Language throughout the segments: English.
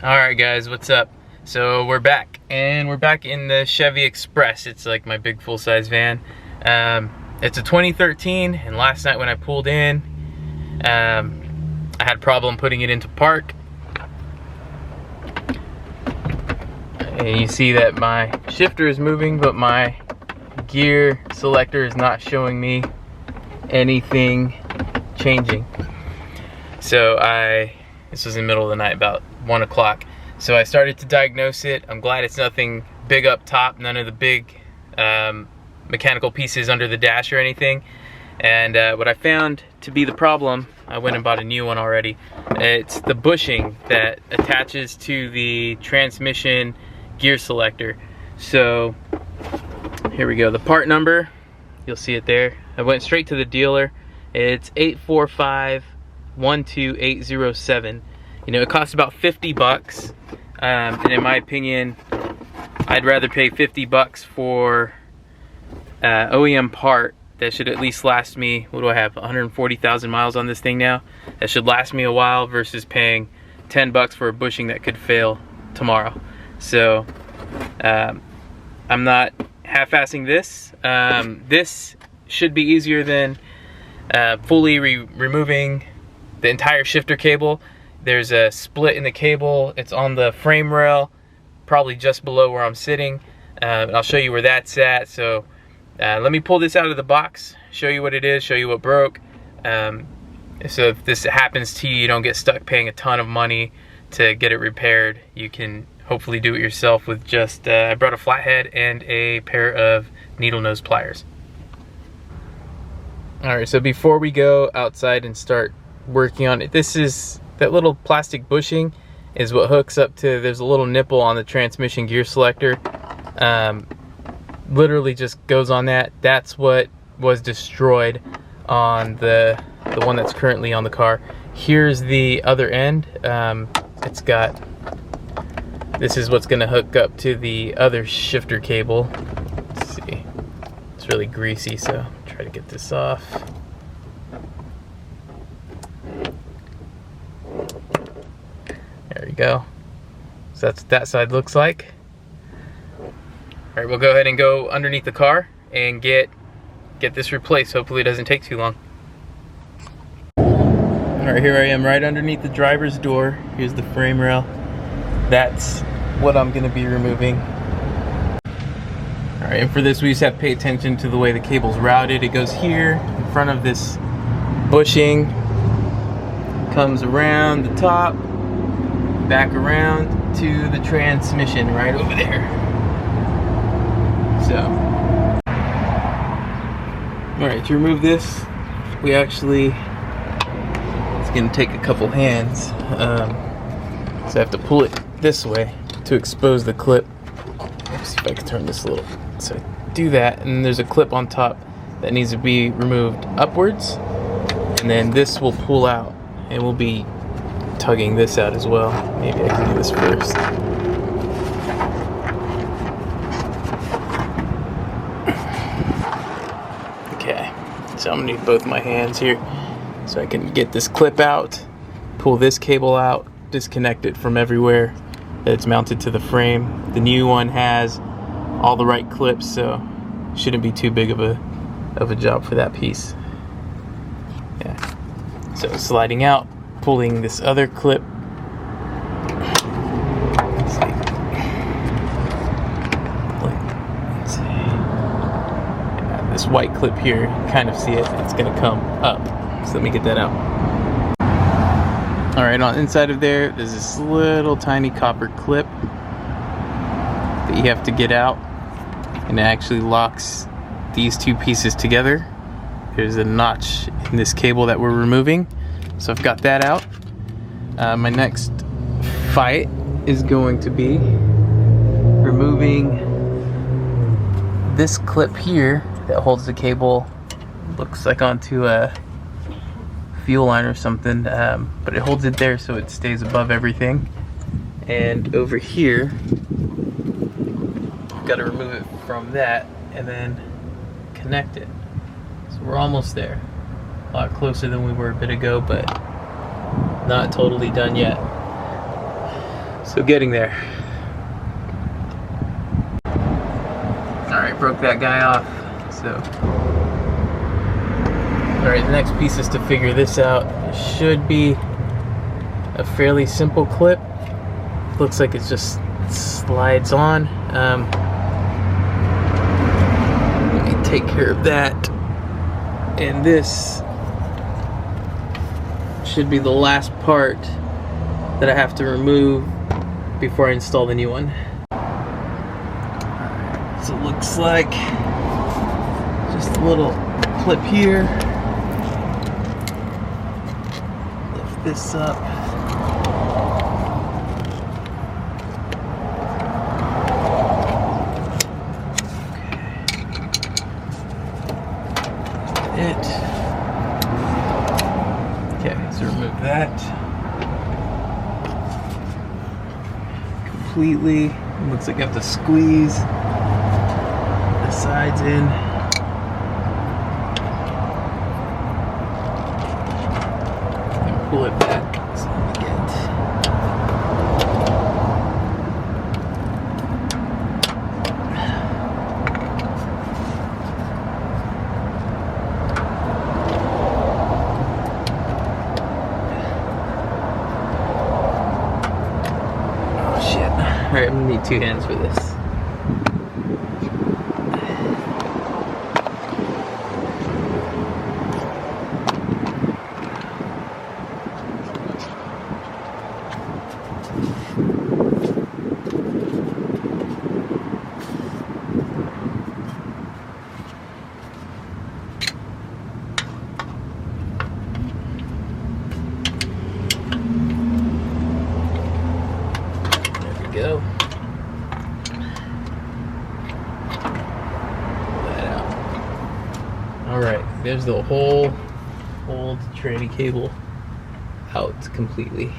Alright guys, what's up? So we're back, and we're back in the Chevy Express. It's like my big full-size van. It's a 2013, and last night when I pulled in, I had a problem putting it into park. And you see that my shifter is moving, but my gear selector is not showing me anything changing. So this was in the middle of the night, about 1 o'clock. So I started to diagnose it. I'm glad it's nothing big up top, none of the big mechanical pieces under the dash or anything. And what I found to be the problem, I went and bought a new one already. It's the bushing that attaches to the transmission gear selector. So here we go. The part number, you'll see it there. I went straight to the dealer. It's 845-12807. You know, it costs about 50 bucks. And in my opinion, I'd rather pay 50 bucks for OEM part that should at least last me, what do I have, 140,000 miles on this thing now? That should last me a while versus paying 10 bucks for a bushing that could fail tomorrow. So I'm not half-assing this. This should be easier than fully removing the entire shifter cable. There's a split in the cable. It's on the frame rail, probably just below where I'm sitting. I'll show you where that's at. So let me pull this out of the box, show you what it is, show you what broke. So if this happens to you, you don't get stuck paying a ton of money to get it repaired. You can hopefully do it yourself with just, I brought a flathead and a pair of needle nose pliers. Alright, so before we go outside and start working on it, that little plastic bushing is what hooks up to, there's a little nipple on the transmission gear selector. Literally just goes on that. That's what was destroyed on the one that's currently on the car. Here's the other end. This is what's gonna hook up to the other shifter cable. Let's see, it's really greasy, so I'll try to get this off. There we go. So that's what that side looks like. Alright, we'll go ahead and go underneath the car and get this replaced. Hopefully it doesn't take too long. Alright, here I am right underneath the driver's door. Here's the frame rail. That's what I'm going to be removing. Alright, and for this we just have to pay attention to the way the cable's routed. It goes here in front of this bushing, comes around the top, back around to the transmission right over there. So, alright, to remove this, we actually, it's going to take a couple hands. So I have to pull it this way to expose the clip. Let's see if I can turn this a little. So I do that, and there's a clip on top that needs to be removed upwards, and then this will pull out, and we'll be tugging this out as well. Maybe I can do this first. Okay, so I'm gonna need both my hands here so I can get this clip out, pull this cable out, disconnect it from everywhere that it's mounted to the frame. The new one has all the right clips, so shouldn't be too big of a job for that piece. Yeah. So sliding out, pulling this other clip. Let's see. Yeah, this white clip here, kind of see it. It's gonna come up. So let me get that out. Alright, on inside of there, there's this little tiny copper clip that you have to get out, and it actually locks these two pieces together. There's a notch in this cable that we're removing, so I've got that out. My next fight is going to be removing this clip here that holds the cable, looks like onto a fuel line or something, but it holds it there so it stays above everything. And over here, got to remove it from that and then connect it. So we're almost there. A lot closer than we were a bit ago, but not totally done yet. So getting there. Alright, broke that guy off. So, alright, the next piece is to figure this out. It should be a fairly simple clip. Looks like it just slides on. Let me take care of that. And this should be the last part that I have to remove before I install the new one. Alright, so it looks like just a little clip here. Lift this up. Okay, so remove that completely. It looks like I have to squeeze the sides in. And pull it back. So let me get Alright, I'm gonna need 2 hands for this. Go. Alright, there's the whole old tranny cable out completely.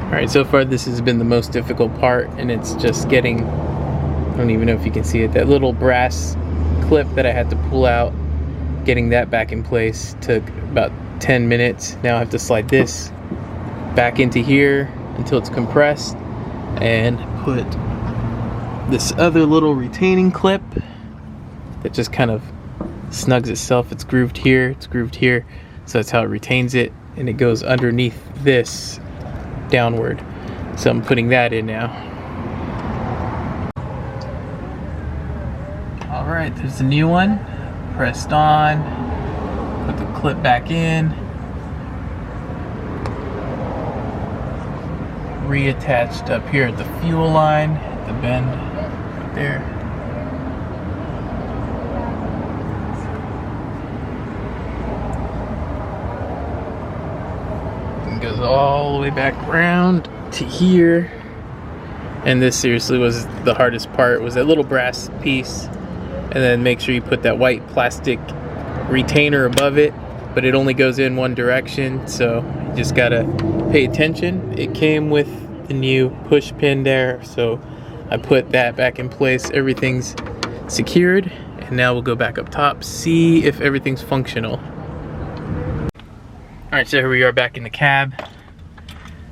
Alright, so far this has been the most difficult part, and it's just getting, I don't even know if you can see it, that little brass clip that I had to pull out, getting that back in place took about 10 minutes. Now I have to slide this back into here until it's compressed and put this other little retaining clip that just kind of snugs itself. It's grooved here, so that's how it retains it, and it goes underneath this downward. So I'm putting that in now. Alright, there's the new one pressed on. Put the clip back in. Reattached up here at the fuel line, at the bend right there. And goes all the way back around to here. And this seriously was the hardest part, was that little brass piece. And then make sure you put that white plastic retainer above it, but it only goes in one direction, so you just gotta pay attention. It came with the new push pin there, so I put that back in place. Everything's secured, and now we'll go back up top, see if everything's functional. Alright, so here we are back in the cab.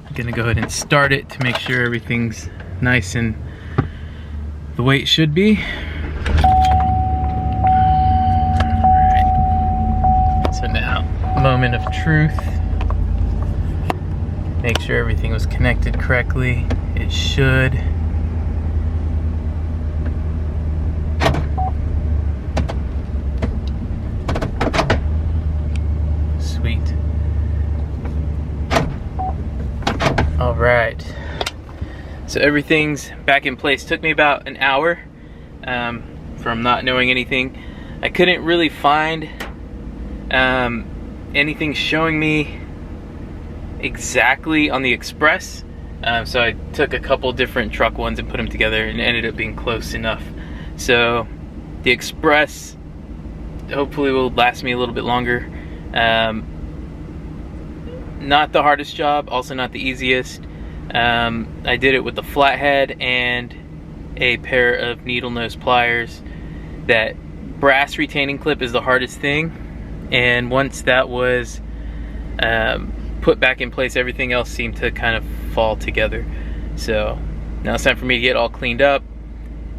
I'm gonna go ahead and start it to make sure everything's nice and the way it should be. Alright, so now, moment of truth. Make sure everything was connected correctly. It should. Sweet. All right. So everything's back in place. Took me about an hour from not knowing anything. I couldn't really find anything showing me exactly on the Express, so I took a couple different truck ones and put them together, and ended up being close enough. So the Express hopefully will last me a little bit longer. Not the hardest job, also not the easiest. I did it with a flathead and a pair of needle nose pliers. That brass retaining clip is the hardest thing, and once that was put back in place, everything else seemed to kind of fall together. So now it's time for me to get all cleaned up.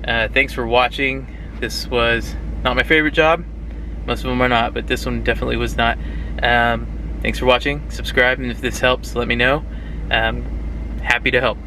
Thanks for watching. This was not my favorite job. Most of them are not, but this one definitely was not. Thanks for watching. Subscribe, and if this helps, let me know. Happy to help.